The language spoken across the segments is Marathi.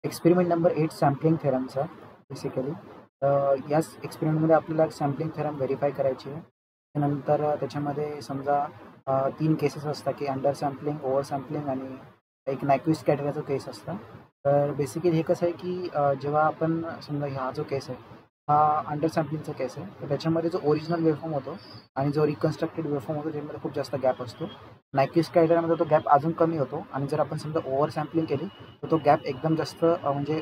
Experiment number 8 sampling थेरमचा basically. याच एक्सपेरिमेंटमध्ये आपल्याला सॅम्पलिंग थेरम व्हेरीफाय करायची आहे. त्यानंतर त्याच्यामध्ये समजा 3 केसेस असतात की अंडर सॅम्पलिंग, ओव्हर सॅम्पलिंग आणि एक नायक्विस्ट कॅटेगरीचा केस असतं. तर बेसिकली हे कसं आहे की जेव्हा आपण समजा हा जो केस आहे हा अंडर सॅम्पलिंगचा केस आहे, तर त्याच्यामध्ये जो ओरिजिनल वेव्हफॉर्म होतो आणि जो रिकन्स्ट्रक्टेड वेव्हफॉर्म होतो त्याच्यामध्ये खूप जास्त गॅप असतो. नायक्विस्ट कॅटेगरीमध्ये तो गॅप अजून कमी होतो आणि जर आपण समजा ओव्हर सॅम्पलिंग केली तर तो गॅप एकदम जास्त म्हणजे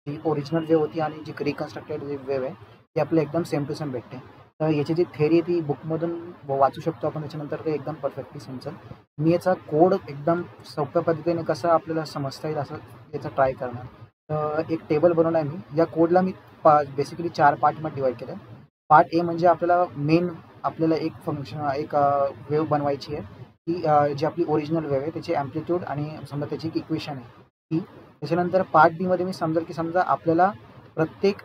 जी ओरिजिनल वेव्ह होती आणि जी रिकन्स्ट्रक्टेड जी वेव्ह आहे ती आपल्याला एकदम सेम टू सेम भेटते. तर याची जी थेअरी ती बुकमधून वाचू शकतो आपण, त्याच्यानंतर ते एकदम परफेक्टली समजेल. मी याचा कोड एकदम सोप्या पद्धतीने कसं आपल्याला समजता येईल असं याचा ट्राय करणार. तर एक टेबल बनवला आहे मी. या कोडला मी बेसिकली 4 पार्टमध्ये डिवाईड केलं आहे. पार्ट ए म्हणजे आपल्याला मेन आपल्याला एक फंक्शन एक वेव्ह बनवायची आहे की जी आपली ओरिजिनल वेव्ह आहे त्याची ॲम्प्लिट्यूड आणि समजा त्याची एक इक्वेशन आहे ती. त्याच्यानंतर पार्ट बीमध्ये मी समजेल की समजा आपल्याला प्रत्येक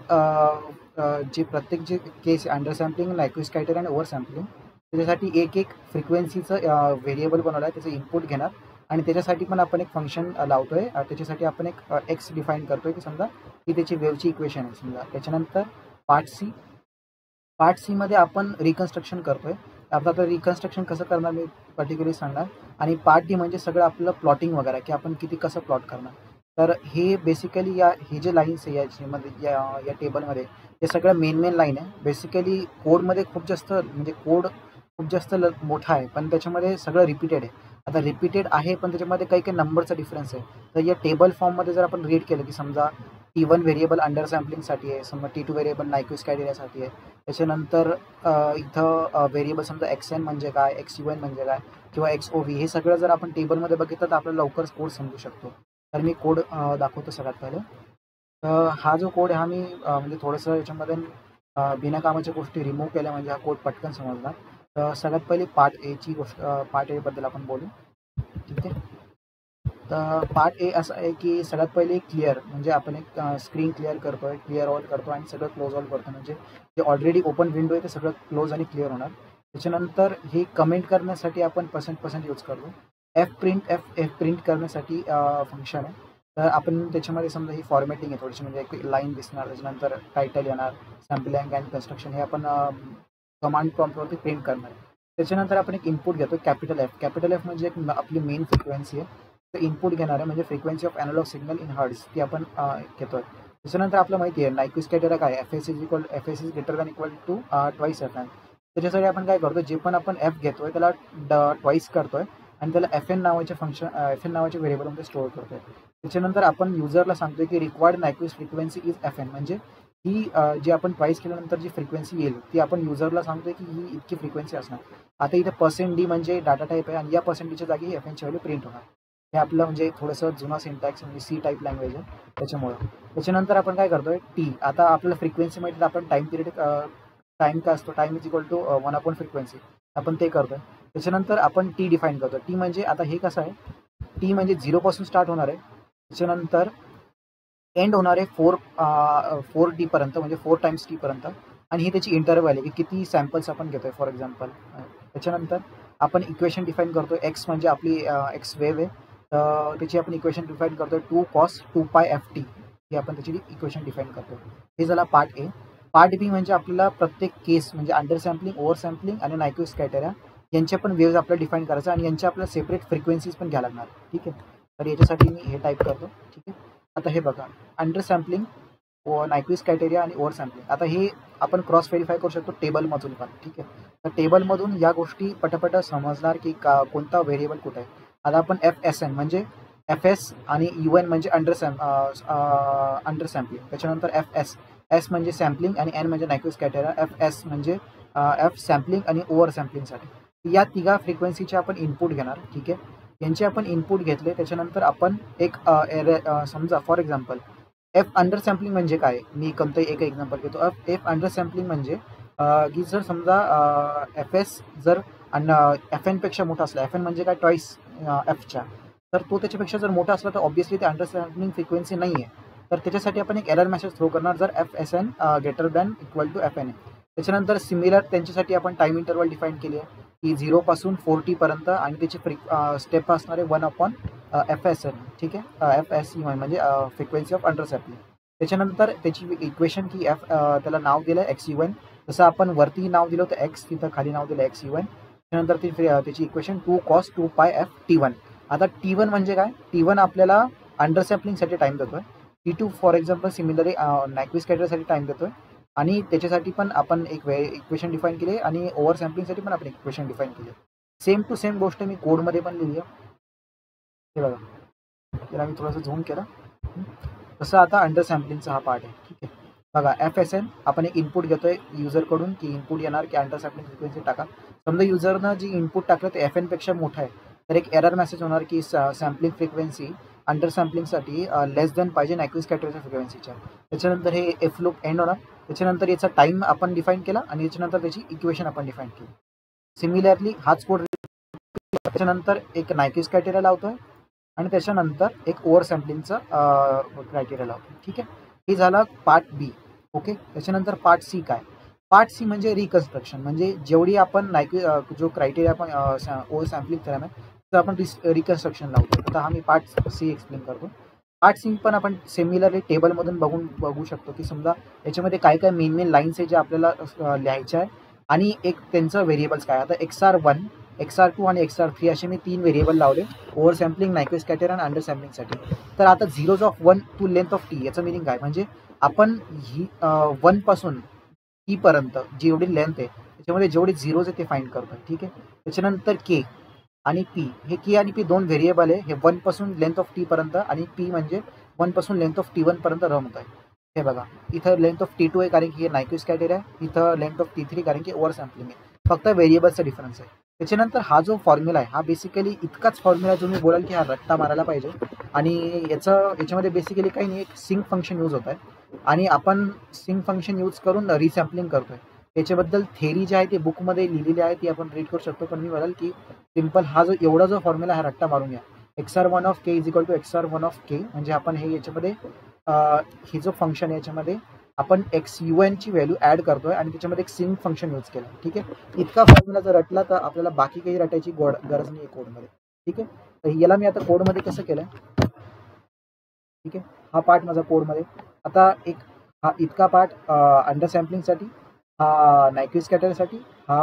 जे केस अंडर सॅम्पलिंग, नायक्विस्ट क्रायटेरिया आणि ओव्हर सॅम्पलिंग त्याच्यासाठी एक एक फ्रिक्वेन्सीचं व्हेरिएबल बनवलं आहे, त्याचं इनपुट घेणार आणि त्याच्यासाठी पण आपण एक फंक्शन लावतोय. त्याच्यासाठी आपण एक एक्स डिफाईन करतोय की समजा ही त्याची वेव्हची इक्वेशन आहे समजा. त्याच्यानंतर पार्ट सीमध्ये आपण रिकन्स्ट्रक्शन करतोय. आता रिकन्स्ट्रक्शन कसं करणार मी पर्टिक्युलरली सांगणार. आणि पार्ट डी म्हणजे सगळं आपलं प्लॉटिंग वगैरे की आपण किती कसं प्लॉट करणार. तर हे बेसिकली हे जे लाईन्स आहे याच्यामध्ये या टेबलमध्ये हे सगळं मेन लाईन आहे. बेसिकली कोडमध्ये खूप जास्त म्हणजे कोड खूप जास्त मोठा आहे, पण त्याच्यामध्ये सगळं रिपीटेड आहे. आता रिपीटेड आहे पण त्याच्यामध्ये काही काही नंबरचा डिफरन्स आहे. तर या टेबल फॉर्ममध्ये जर आपण रीड केलं की समजा T1 व्हेरिएबल अंडर सॅम्पलिंगसाठी आहे, समजा T2 व्हेरिएबल नायक्विस्ट क्रायटेरियासाठी आहे. त्याच्यानंतर इथं व्हेरिएबल समजा XN म्हणजे काय, XUN म्हणजे काय किंवा XOV हे सगळं जर आपण टेबलमध्ये बघितलं तर आपल्याला लवकर कोड समजू शकतो. तर मी कोड दाखवतो सगळ्यात पहिले. हा जो कोड आहे हा मी म्हणजे थोडंसं याच्यामध्ये बिनकामाच्या गोष्टी रिमूव्ह केल्या म्हणजे हा कोड पटकन समजणार. तर सगळ्यात पहिले पार्ट एबद्दल आपण बोलू. ठीक आहे. तर पार्ट ए असं आहे की सगळ्यात पहिले क्लिअर म्हणजे आपण एक स्क्रीन क्लिअर करतोय, क्लिअर ऑल करतो आणि सगळं क्लोज ऑल करतो. म्हणजे जे ऑलरेडी ओपन विंडो आहे ते सगळं क्लोज आणि क्लिअर होणार. त्याच्यानंतर हे कमेंट करण्यासाठी आपण % यूज करतो. एफ प्रिंट करण्यासाठी फंक्शन आहे. तर आपण त्याच्यामध्ये समजा ही फॉर्मॅटिंग आहे थोडीशी, म्हणजे एक लाईन दिसणार, त्याच्यानंतर टायटल येणार, सॅम्पलिंग अँड कन्स्ट्रक्शन हे आपण कमांड प्रॉम्प्टवरती प्रिंट करणार. त्याच्यानंतर आपण एक इनपुट घेतो कॅपिटल एफ म्हणजे एक आपली मेन फ्रिक्वेन्सी आहे. इनपुट घेणार आहे म्हणजे frequency of analogue signal in hertz ती आपण घेतोय. त्याच्यानंतर आपल्याला माहिती आहे नायक्विस्ट क्रायटेरिया काय, F S is greater than equal to twice FN. त्याच्यासाठी आपण काय करतो, जे पण आपण एफ घेतोय त्याला ट्वाईस करतोय आणि त्याला FN नावाचे व्हेरिएबलमध्ये स्टोअर करतोय. त्याच्यानंतर आपण युजरला सांगतोय की required Nyquist frequency is FN, म्हणजे ही जी आपण ट्वाईस केल्यानंतर जी फ्रिक्वेन्सी येईल ती आपण युजरला सांगतोय की ही इतकी फ्रिक्वेन्सी असणार. आता इथे %d म्हणजे डाटा टाईप आहे आणि या पर्सेंटच्या जागी FNची व्हॅल्यू प्रिंट होणार. हे आपलं म्हणजे थोडंसं जुना सिंटॅक्स म्हणजे C टाईप लँग्वेज आहे त्याच्यामुळं. त्याच्यानंतर आपण काय करतोय टी. आता आपल्याला फ्रिक्वेन्सी माहिती तर आपण टाईम काय असतो, time is equal to 1 frequency आपण ते करतोय. त्याच्यानंतर आपण टी डिफाईन करतो. टी म्हणजे आता हे कसं आहे, टी म्हणजे 0 पासून स्टार्ट होणार आहे, त्याच्यानंतर एंड होणार आहे 4D पर्यंत म्हणजे 4 टाइम्स टी पर्यंत. आणि ही त्याची इंटरव्हल आहे की किती सॅम्पल्स आपण घेतोय फॉर एक्झाम्पल. त्याच्यानंतर आपण इक्वेशन डिफाईन करतोय. एक्स म्हणजे आपली एक्स वेव्ह आहे, तर त्याची आपण इक्वेशन डिफाईन करतोय 2 cos 2πft ही आपण त्याची इक्वेशन डिफाईन करतोय. हे झाला पार्ट ए. पार्ट बी म्हणजे आपल्याला प्रत्येक केस म्हणजे अंडर सॅम्पलिंग, ओव्हर सॅम्पलिंग आणि नायक्विस्ट क्रायटेरिया यांच्या पण वेव्ज आपल्याला डिफाईन करायचं आणि यांच्या आपल्याला सेपरेट फ्रिक्वेन्सीज पण घ्यायला लागणार. ठीक आहे. तर याच्यासाठी मी हे टाईप करतो. ठीक आहे. आता हे बघा, अंडर सॅम्पलिंग, नायक्विस्ट क्रायटेरिया आणि ओव्हर सॅम्पलिंग. आता हे आपण क्रॉस व्हेरीफाय करू शकतो टेबलमधून पण. ठीक आहे. तर टेबलमधून या गोष्टी पटापट समजणार की कोणता व्हेरिएबल कुठे आहे. आता आपण FSN म्हणजे FS आणि UN म्हणजे अंडर सॅम्पलिंग. त्याच्यानंतर S म्हणजे सॅम्पलिंग आणि N म्हणजे नायक्विस्ट क्रायटेरिया. FS म्हणजे F सॅम्पलिंग आणि ओव्हर सॅम्पलिंगसाठी. या तिघा फ्रिक्वेन्सीचे आपण इनपुट घेणार. ठीक आहे. यांचे आपण इनपुट घेतले त्याच्यानंतर आपण एक समजा for example F under sampling म्हणजे काय, मी कोणतंही एक एक्झाम्पल घेतो. एफ अंडर सॅम्पलिंग म्हणजे की जर समजा FS जर FN पेक्षा मोठा असला, FN म्हणजे काय ट्वाईस एफच्या, तर तो त्याच्यापेक्षा जर मोठा असला तर ऑब्व्हियसली ते अंडर सॅम्पलिंग फ्रिक्वेन्सी नाही आहे. तर त्याच्यासाठी आपण एक एरर मेसेज थ्रो करणार जर FSN greater than equal to FN आहे. त्याच्यानंतर सिमिलर त्यांच्यासाठी आपण टाईम इंटरवल डिफाईन केली आहे की 0 पासून 4t पर्यंत आणि त्याची स्टेप असणार आहे 1/FSN, ठीक आहे, FSE म्हणजे फ्रिक्वेन्सी ऑफ अंडर सॅम्पलिंग. त्याच्यानंतर त्याची इक्वेशन की त्याला नाव दिलं XU1, जसं आपण वरती नाव दिलं होतं x, तिथं खाली नाव दिलं XU1. त्यानंतर त्याची इक्वेशन 2 cos 2πf_t1. आता T1 म्हणजे काय? T1 आपल्याला अंडर सॅम्पलिंगसाठी टाइम देतोय. T2 for example similarly Nyquist कॅटरसाठी टाइम देतोय आणि त्याच्यासाठी पण आपण एक इक्वेशन डिफाईन केली आणि ओव्हर सॅम्पलिंगसाठी पण आपण इक्वेशन डिफाईन केली. सेम टू सेम गोष्ट मी कोडमध्ये पण लिहिली आहे. हे बघा, त्याला मी थोडंसं झूम केलं. तसं आता अंडर सॅम्पलिंगचा हा पार्ट आहे, ठीक आहे. बघा FSN आपण एक इनपुट घेतोय युजरकडून की इनपुट येणार की अंडर सॅम्पलिंग फ्रिक्वेन्सी टाका. समजा युजरनं जी इनपुट टाकलं ते FN पेक्षा मोठं आहे, तर एक एरर मेसेज होणार की सॅम्पलिंग फ्रिक्वेन्सी अंडर सॅम्पलिंगसाठी लेस दॅन पाहिजे नायक्विस्ट कॅटरच्या फ्रिक्वेन्सीच्या. त्याच्यानंतर हे एफ लूप एंड होणार. त्याच्यानंतर याचा टाइम आपण डिफाईन केला आणि त्याच्यानंतर त्याची इक्वेशन आपण डिफाईन केली. सिमिलरली हाच कोड त्याच्यानंतर एक नायक्विस्ट क्रायटेरिया लावतोय आणि त्याच्यानंतर एक ओव्हर सॅम्पलिंगचा क्रायटेरिया लावतो, ठीक आहे. हे झालं पार्ट बी, ओके. त्याच्यानंतर पार्ट सी काय? पार्ट सी म्हणजे रिकन्स्ट्रक्शन, म्हणजे जेवढी आपण जो क्रायटेरिया आपण ओव्हर सॅम्पलिंग केला तर आपण रिकन्स्ट्रक्शन लावतो. आता हा मी पार्ट सी एक्सप्लेन करतो. पार्ट सी पण आपण सिमिलरली टेबलमधून बघू शकतो की समजा याच्यामध्ये काय काय मेन लाईन्स आहे जे आपल्याला लिहायच्या आहे आणि एक त्यांचं व्हेरिएबल्स काय. आता XR1, XR2 आणि XR3 असे मी 3 व्हेरिएबल लावले ओव्हर सॅम्पलिंग, नायक्विस्ट कॅटरन आणि अंडर सॅम्पलिंगसाठी. तर आता zeros of 1 to length of t याचं मिनिंग काय, म्हणजे आपण ही 1 पासून t पर्यंत जी एवढी लेंथ आहे त्याच्यामध्ये जेवढे झिरोज आहे ते फाइंड करतो, ठीक आहे. त्याच्यानंतर k आणि p, हे k आणि p दोन व्हेरिएबल आहे. हे 1 पासून लेंथ ऑफ t पर्यंत आणि p म्हणजे 1 पासून लेंथ ऑफ t1 पर्यंत रन होत आहे. हे बघा, इथं लेंथ ऑफ t2 आहे कारण की हे नायक्विस्ट कॅटरन आहे, इथं लेंथ ऑफ t3 कारण की ओव्हर सॅम्पलिंग आहे. फक्त व्हेरिएबलचा डिफरन्स आहे. त्याच्यानंतर हा जो फॉर्म्युला आहे हा बेसिकली इतकाच फॉर्म्युला जो मी बोलाल की हा रट्टा मारायला पाहिजे आणि याच्यामध्ये बेसिकली काही नाही, एक सिंक फंक्शन यूज होत आहे आणि आपण सिंक फंक्शन यूज करून रिसॅम्पलिंग करतोय. त्याच्याबद्दल थेरी जी आहे ती बुकमध्ये लिहिलेली आहे, ती आपण रीड करू शकतो. पण मी बोलाल की सिम्पल हा एवढा जो फॉर्म्युला हा रट्टा मारून घ्या. XR1 of k is equal to XR1 of k, म्हणजे आपण हे याच्यामध्ये हे जो फंक्शन आहे याच्यामध्ये आपण XUN ची व्हॅल्यू ऍड करतोय आणि त्याच्यामध्ये एक सिंक फंक्शन यूज केलं, ठीक आहे. इतका फॉर्म्युला जर रटला तर आपल्याला बाकी काही रटायची गरज नाही कोडमध्ये, ठीक आहे. तर याला मी आता कोडमध्ये कसं केलंय, ठीक आहे. हा पार्ट माझा कोडमध्ये. आता एक हा इतका पार्ट अंडर सॅम्पलिंगसाठी, हा नायक्विस्ट कॅटरसाठी, हा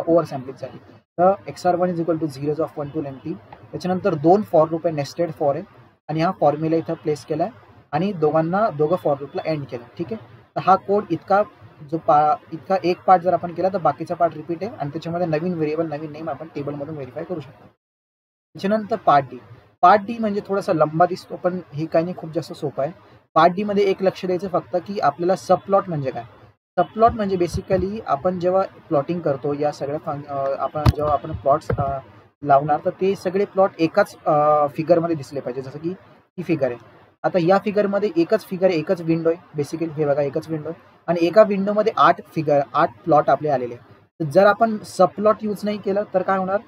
ओव्हर सॅम्पलिंगसाठी. तर XR1 is equal to zeros of 1 to length t. त्याच्यानंतर 2 फॉर लूप आहे, नेस्टेड फॉर आहे आणि हा फॉर्म्युला इथं प्लेस केला आहे आणि दोघं फॉर लूपला एंड केलं, ठीक आहे. तर हा कोड इतका इतका एक पार्ट जर आपण केला तर बाकीचा पार्ट रिपीट आहे आणि त्याच्यामध्ये नवीन व्हेरिएबल, नवीन नेम आपण टेबलमधून व्हेरीफाय करू शकतो. त्याच्यानंतर पार्ट डी. पार्ट डी म्हणजे थोडासा लंबा दिसतो पण हे काही नाही, खूप जास्त सोपं आहे. पार्ट डी मध्ये एक लक्ष द्यायचं फक्त की आपल्याला सबप्लॉट म्हणजे काय. सबप्लॉट म्हणजे बेसिकली आपण जेव्हा प्लॉटिंग करतो या सगळ्या जेव्हा आपण प्लॉट्स लावणार तर ते सगळे प्लॉट एकाच फिगरमध्ये दिसले पाहिजे, जसं की ही फिगर आहे. आता या फिगरमध्ये एकच फिगर आहे, एकच विंडो आहे बेसिकली. हे बघा, एकच विंडो आहे आणि एका विंडोमध्ये 8 प्लॉट आपले आलेले आहेत. जर आपण सबप्लॉट यूज नाही केलं तर काय होणार,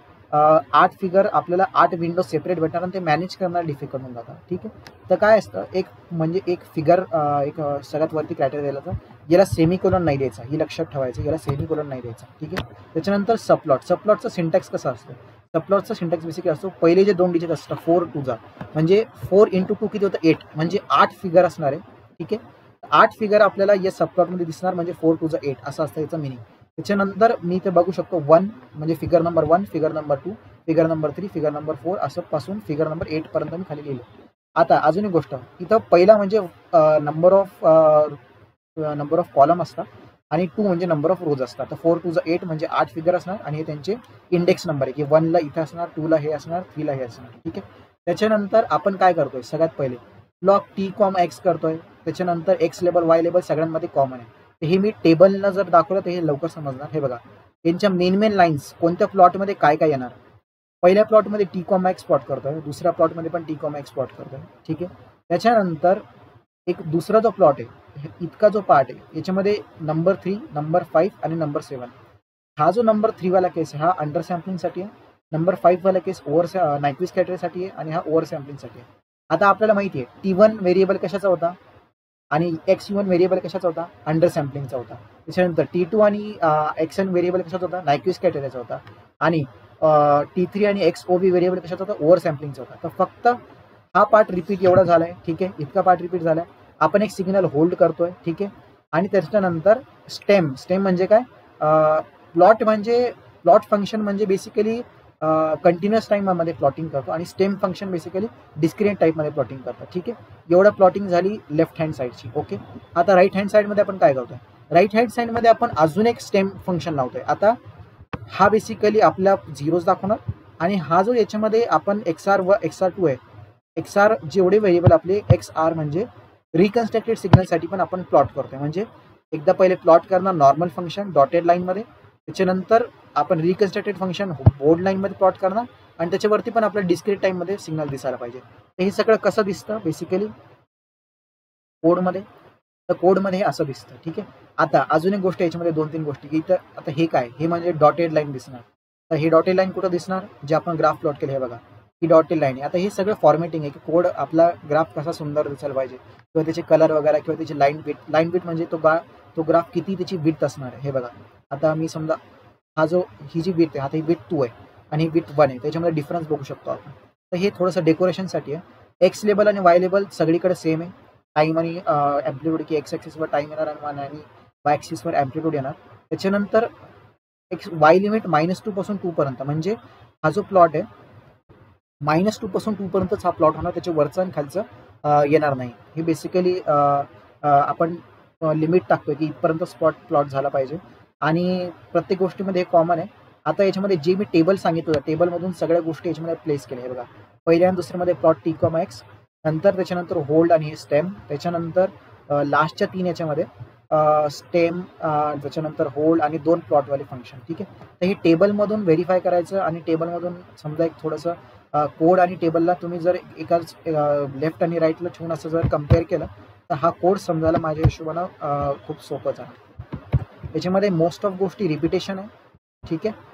8 फिगर आपल्याला 8 विंडो सेपरेट भेटणार आणि ते मॅनेज करणं डिफिकल्ट होऊन जातं, ठीक आहे. तर काय असतं, एक फिगर एक सगळ्यात वरती क्रायटेरिया दिला तर याला सेमीकोलन नाही द्यायचा, ही लक्षात ठेवायचं, याला सेमीकोलन नाही द्यायचा, ठीक आहे. त्याच्यानंतर सबप्लॉटचा सिंटॅक्स कसा असतो. सबप्लॉटचा सिंटॅक्स बेसिकली असतो, पहिले जे 2 डिजिट असतात 4 2 जा, म्हणजे 4 × 2 किती होतं 8, म्हणजे 8 फिगर असणार आहे, ठीक आहे. 8 फिगर आपल्याला या सबप्लॉटमध्ये दिसणार, म्हणजे 4 2 जा 8 असं असतं याचं मिनिंग. त्याच्यानंतर मी ते बघू शकतो 1 म्हणजे figure number 1, figure number 2, figure number 3, figure number 4 असं पासून फिगर नंबर 8 पर्यंत मी खाली लिहिलं. आता अजून एक गोष्ट इथं, पहिला म्हणजे नंबर ऑफ कॉलम असतात आणि 2 म्हणजे नंबर ऑफ रोज असतात. तर 4 2 जा 8 म्हणजे 8 फिगर असणार आणि हे त्यांचे इंडेक्स नंबर आहे की 1 ला इथे असणार, 2 ला हे असणार, 3 ला हे असणार, ठीक आहे. त्याच्यानंतर आपण काय करतोय, सगळ्यात पहिले ब्लॉक t, x करतोय. त्याच्यानंतर x लेबल, y लेबल सगळ्यांमध्ये कॉमन आहे. तर हे मी टेबलनं जर दाखवलं तर हे लवकर समजणार. हे बघा, यांच्या मेन लाईन्स कोणत्या प्लॉटमध्ये काय काय येणार. पहिल्या प्लॉटमध्ये t, x प्लॉट करतोय, दुसऱ्या प्लॉटमध्ये पण t, x प्लॉट करतोय, ठीक आहे. त्याच्यानंतर एक दुसरा जो प्लॉट आहे, इतका जो पार्ट आहे याच्यामध्ये नंबर 3, नंबर 5 आणि नंबर 7. हा जो नंबर 3 वाला केस आहे हा अंडर सॅम्पलिंगसाठी आहे. नंबर 5 वाला केस ओव्हर नायक्विस्ट कॅटरसाठी आहे आणि हा ओव्हर सॅम्पलिंगसाठी आहे. आता आपल्याला माहिती आहे T1 व्हेरिएबल कशाचा होता आणि XU1 व्हेरिएबल कशाचा होता, अंडर सॅम्पलिंगचा होता. त्याच्यानंतर T2 आणि XN व्हेरिएबल कशाचा होता, नायक्विस्ट कॅटरचा होता. आणि T3 आणि XOV व्हेरिएबल कशात होता, ओव्हर सॅम्पलिंगचा होता. तर फक्त हा पार्ट रिपीट एवढा झालाय, ठीक आहे, इतका पार्ट रिपीट झालाय. आपण एक सिग्नल होल्ड करतोय, ठीक आहे. आणि त्याच्यानंतर स्टेम म्हणजे काय, प्लॉट फंक्शन म्हणजे बेसिकली कंटिन्युअस टाईममध्ये प्लॉटिंग करतो आणि स्टेम फंक्शन बेसिकली डिस्क्रिएट टाईपमध्ये प्लॉटिंग करतो, ठीक आहे. एवढं प्लॉटिंग झाली लेफ्ट हँड साईडची. ओके, आता राईट हँड साईडमध्ये आपण काय करतोय, राईट हँड साईडमध्ये आपण अजून एक स्टेम फंक्शन लावतोय. आता हा बेसिकली आपला झिरोज दाखवणार आणि हा जो याच्यामध्ये आपण XR व XR2 आहे, XR जेवढे व्हेरिएबल आपले XR म्हणजे रिकन्स्ट्रक्टेड सिग्नलसाठी पण आपण प्लॉट करतोय. म्हणजे एकदा पहिले प्लॉट करणार नॉर्मल फंक्शन डॉटेड लाईनमध्ये, त्याच्यानंतर आपण रिकन्स्ट्रक्टेड फंक्शन बोर्ड लाईनमध्ये प्लॉट करणार आणि त्याच्यावरती पण आपल्या डिस्क्रीट टाईममध्ये सिग्नल दिसायला पाहिजे. तर हे सगळं कसं दिसतं बेसिकली कोडमध्ये, तर कोडमध्ये हे असं दिसतं, ठीक आहे. आता अजून एक गोष्ट याच्यामध्ये 2-3 गोष्टी की इथं आता हे काय, हे म्हणजे डॉटेड लाईन दिसणार. तर हे डॉटेड लाईन कुठं दिसणार, जे आपण ग्राफ प्लॉट केलं हे बघा, ही डॉटेड लाईन आहे. आता हे सगळं फॉर्मॅटिंग आहे की कोड आपला ग्राफ कसा सुंदर दिसायला पाहिजे किंवा त्याचे कलर वगैरे किंवा त्याची लाईन विथ म्हणजे तो ग्राफ किती त्याची विथ असणार आहे. हे बघा, आता मी समजा ही जी विथ आहे, आता ही विथ 2 आहे आणि ही विथ 1 आहे, त्याच्यामध्ये डिफरन्स बघू शकतो आपण. तर हे थोडंसं डेकोरेशनसाठी आहे. एक्स लेबल आणि वाय लेबल सगळीकडे सेम आहे. टाईम आणि ॲम्प्लिट्यूड की एक्स ॲक्सिसवर टाईम येणार आणि वाय ॲक्सिसवर ॲम्प्लिट्यूड येणार. त्याच्यानंतर वाय लिमिट -2 पासून 2 पर्यंत, म्हणजे हा जो प्लॉट आहे -2 पासून 2 पर्यंतच हा प्लॉट होणार, त्याच्या वरचं आणि खालचं येणार नाही. हे बेसिकली आपण लिमिट टाकतोय की इथपर्यंत प्लॉट झाला पाहिजे आणि प्रत्येक गोष्टीमध्ये हे कॉमन आहे. आता याच्यामध्ये जे मी टेबल सांगितलं, टेबलमधून सगळ्या गोष्टी याच्यामध्ये प्लेस केल्या. हे बघा, पहिल्या आणि दुसऱ्यामध्ये प्लॉट T,X, नंतर त्याच्यानंतर होल्ड आणि हे स्टेम, त्याच्यानंतर लास्टच्या 3 याच्यामध्ये स्टेम, त्याच्यानंतर होल्ड आणि 2 प्लॉटवाले फंक्शन, ठीक आहे. तर हे टेबलमधून व्हेरीफाय करायचं आणि टेबलमधून समजा एक थोडंसं कोड आणि टेबलला तुम्ही जर एकाच लेफ्ट आणि राईटला ठेवून असं जर कम्पेअर केलं तर हा कोड समजायला माझ्या हिशोबानं खूप सोपंच आहे. याच्यामध्ये मोस्ट ऑफ गोष्टी रिपिटेशन आहे, ठीक आहे.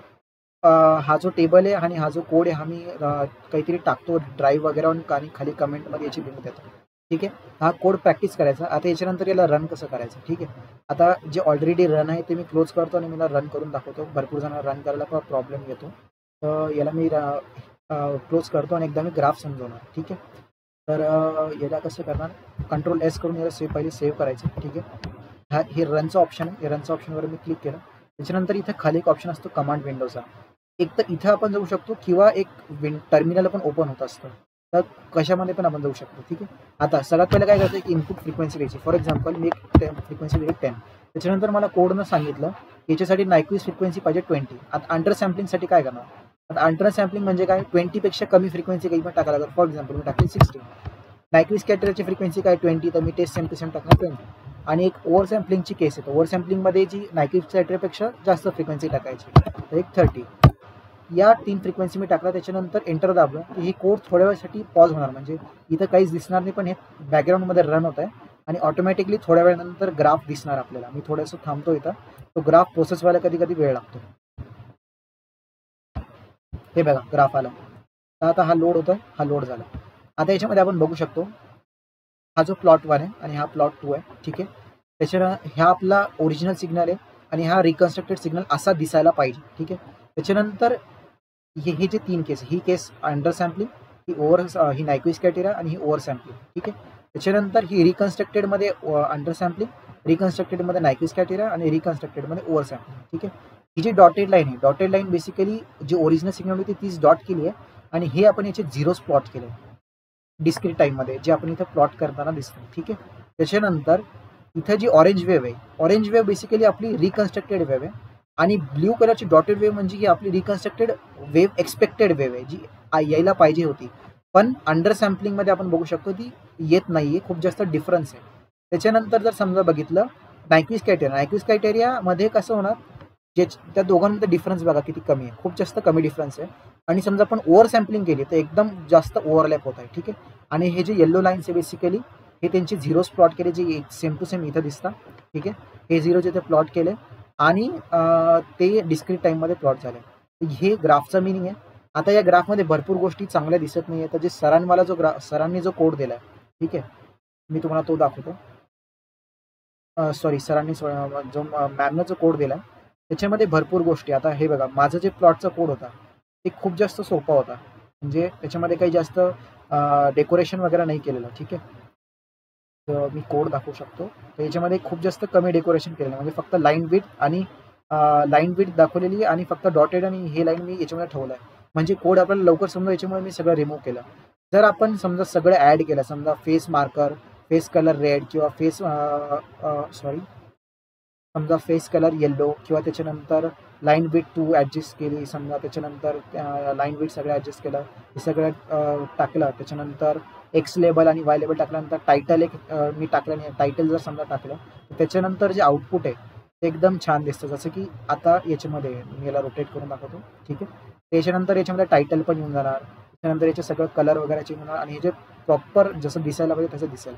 हा जो टेबल आहे आणि हा जो कोड आहे हा मी काहीतरी टाकतो ड्राईव्ह वगैरे आणि खाली कमेंटमध्ये याची लिंक देतो, ठीक आहे. हा कोड प्रॅक्टिस करायचा. आता याच्यानंतर याला रन कसं करायचं, ठीक आहे. आता जे ऑलरेडी रन आहे ते मी क्लोज करतो आणि मला रन करून दाखवतो. भरपूर जण रन करायला प्रॉब्लेम येतो, तर याला मी क्लोज करतो आणि एकदा मी ग्राफ समजवणार, ठीक आहे. तर याला कसं करणार, Ctrl+S करून याला पहिले सेव्ह करायचं, ठीक आहे. हे रनचं ऑप्शन आहे, या रनचं ऑप्शनवर मी क्लिक केलं. त्याच्यानंतर इथे खाली एक ऑप्शन असतो कमांड विंडोचा. एक तर इथं आपण जाऊ शकतो किंवा एक टर्मिनल पण ओपन होत असतं, तर कशामध्ये पण आपण जाऊ शकतो, ठीक आहे. आता सगळ्यात पहिलं काय करायचं की इनपुट फ्रिक्वेन्सी द्यायची. फॉर एक्झाम्पल मी एक फ्रिक्वेन्सी दिली 10. त्याच्यानंतर मला कोडनं सांगितलं याच्यासाठी नायक्विस्ट फ्रिक्वेन्सी पाहिजे 20. आता अंडर सॅम्पलिंगसाठी काय करणार, आता अंडर सॅम्पलिंग म्हणजे काय, 20 पेक्षा कमी फ्रिक्वेन्सी काही पण टाकायला लागेल. फॉर एक्झाम्पल मी टाकली 60. नायक्विस्ट कॅटेरियाची फ्रिक्वेन्सी काय 20, तर मी टेस्ट सेम टू सेम टाकणार 20. आणि एक ओव्हर सॅम्पलिंगची केस येतो. ओव्हर सॅम्पलिंगमध्ये जी नायक्विस्ट कॅटेरियापेक्षा जास्त फ्रिक्वेन्सी टाकायची, तर एक 30. या 3 फ्रिक्वेन्सी मी टाकला. त्याच्यानंतर एंटर दाबलं की ही कोड थोड्या वेळासाठी पॉज होणार, म्हणजे इथं काहीच दिसणार नाही, पण हे बॅकग्राऊंडमध्ये रन होत आहे आणि ऑटोमॅटिकली थोड्या वेळानंतर ग्राफ दिसणार आपल्याला. मी थोडंसं थांबतो इथं, तो ग्राफ प्रोसेस व्हायला कधी कधी वेळ लागतो. हे बघा ग्राफ आला. तर आता हा लोड होतोय, हा लोड झाला. आता याच्यामध्ये आपण बघू शकतो हा जो प्लॉट 1 आहे आणि हा प्लॉट 2 आहे, ठीक आहे. ह्या आपला ओरिजिनल सिग्नल आहे आणि हा रिकन्स्ट्रक्टेड सिग्नल असा दिसायला पाहिजे, ठीक आहे. त्याच्यानंतर हे जे 3 केस, ही केस अंडर सॅम्पलिंग, ही नायक्विस्ट क्रायटेरिया आणि ही ओव्हर सॅम्पलिंग, ठीक आहे. त्याच्यानंतर ही रिकन्स्ट्रक्टेडमध्ये अंडर सॅम्पलिंग, रिकन्स्ट्रक्टेडमध्ये नायक्विस्ट क्रायटेरिया आणि रिकन्स्ट्रक्टेडमध्ये ओव्हर सॅम्पलिंग, ठीक आहे. ही जी डॉटेड लाईन आहे, डॉटेड लाईन बेसिकली जी ओरिजिनल सिग्नल होती तीच डॉट केली आहे आणि हे आपण याचे झिरोज प्लॉट केले डिस्क्रीट टाईममध्ये, जे आपण इथं प्लॉट करताना दिसतं, ठीक आहे. त्याच्यानंतर इथं जी ऑरेंज वेव्ह आहे, ऑरेंज वेव्ह बेसिकली आपली रिकन्स्ट्रक्टेड वेव्ह आहे आणि ब्ल्यू कलरची डॉटेड वेव्ह म्हणजे ही आपली रिकन्स्ट्रक्टेड वेव्ह, एक्सपेक्टेड वेव्ह आहे, जी यायला पाहिजे होती, पण अंडर सॅम्पलिंगमध्ये आपण बघू शकतो ती येत नाहीये. खूप जास्त डिफरन्स आहे. त्याच्यानंतर जर समजा बघितलं नायक्विस्ट क्रायटेरियामध्ये कसं होणार, जे त्या दोघांमध्ये डिफरन्स बघा किती कमी आहे, खूप जास्त कमी डिफरन्स आहे. आणि समजा आपण ओव्हर सॅम्पलिंग केली तर एकदम जास्त ओव्हरलॅप होत आहे, ठीक आहे. आणि हे जे येल्लो लाईन्स आहे बेसिकली हे त्यांचे झिरोज प्लॉट केले, जे सेम टू सेम इथं दिसतात, ठीक आहे. हे झिरोज इथे प्लॉट केले आणि ते डिस्क्रीट टाईममध्ये प्लॉट झाले. हे ग्राफचं मिनिंग आहे. आता या ग्राफमध्ये भरपूर गोष्टी चांगल्या दिसत नाही आहे, तर जे सरांनी जो कोड दिला आहे, ठीक आहे, मी तुम्हाला तो दाखवतो. सॉरी, सरांनी जो मॅमनं जो कोड दिला त्याच्यामध्ये भरपूर गोष्टी. आता हे बघा, माझं जे प्लॉटचा कोड होता ते खूप जास्त सोपा होता. म्हणजे त्याच्यामध्ये काही जास्त डेकोरेशन वगैरे नाही केलेलं. ठीक आहे. तर मी कोड दाखवू शकतो. तर याच्यामध्ये खूप जास्त कमी डेकोरेशन केलेलं म्हणजे फक्त लाईन विड्थ आणि लाईन विड्थ दाखवलेली आहे आणि फक्त डॉटेड आणि हे लाईन मी याच्यामध्ये ठेवलं आहे. म्हणजे कोड आपल्याला लवकर समजा, याच्यामुळे मी सगळं रिमूव्ह केलं. जर आपण समजा सगळं ॲड केलं, समजा face marker, face colour red किंवा समजा फेस कलर येल्लो किंवा त्याच्यानंतर लाईन विड्थ 2 ॲडजस्ट केली, समजा त्याच्यानंतर लाईन विड्थ सगळं ॲडजस्ट केलं, हे सगळं टाकलं. त्याच्यानंतर एक्स लेबल आणि वाय लेबल टाकल्यानंतर टायटल एक मी टाकलं आणि टायटल जर समजा टाकलं, तर त्याच्यानंतर जे आउटपुट आहे ते एकदम छान दिसतं. जसं की आता याच्यामध्ये मी याला रोटेट करून दाखवतो. ठीक आहे. त्याच्यानंतर याच्यामध्ये टायटल पण येऊन जाणार. त्याच्यानंतर याचे सगळं कलर वगैरे चेंज होणार आणि हे जे प्रॉपर जसं दिसायला पाहिजे तसं दिसेल.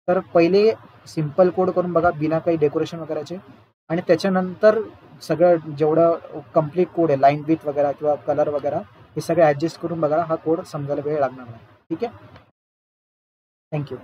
तर पहिले सिंपल कोड करून बघा बिना काही डेकोरेशन वगैरेचे, आणि त्याच्यानंतर सगळं जेवढं कंप्लीट कोड आहे, लाईन विड्थ वगैरे किंवा कलर वगैरे, हे सगळं ॲडजस्ट करून बघा. हा कोड समजायला वेळ लागणार नाही. ठीक आहे. थँक्यू.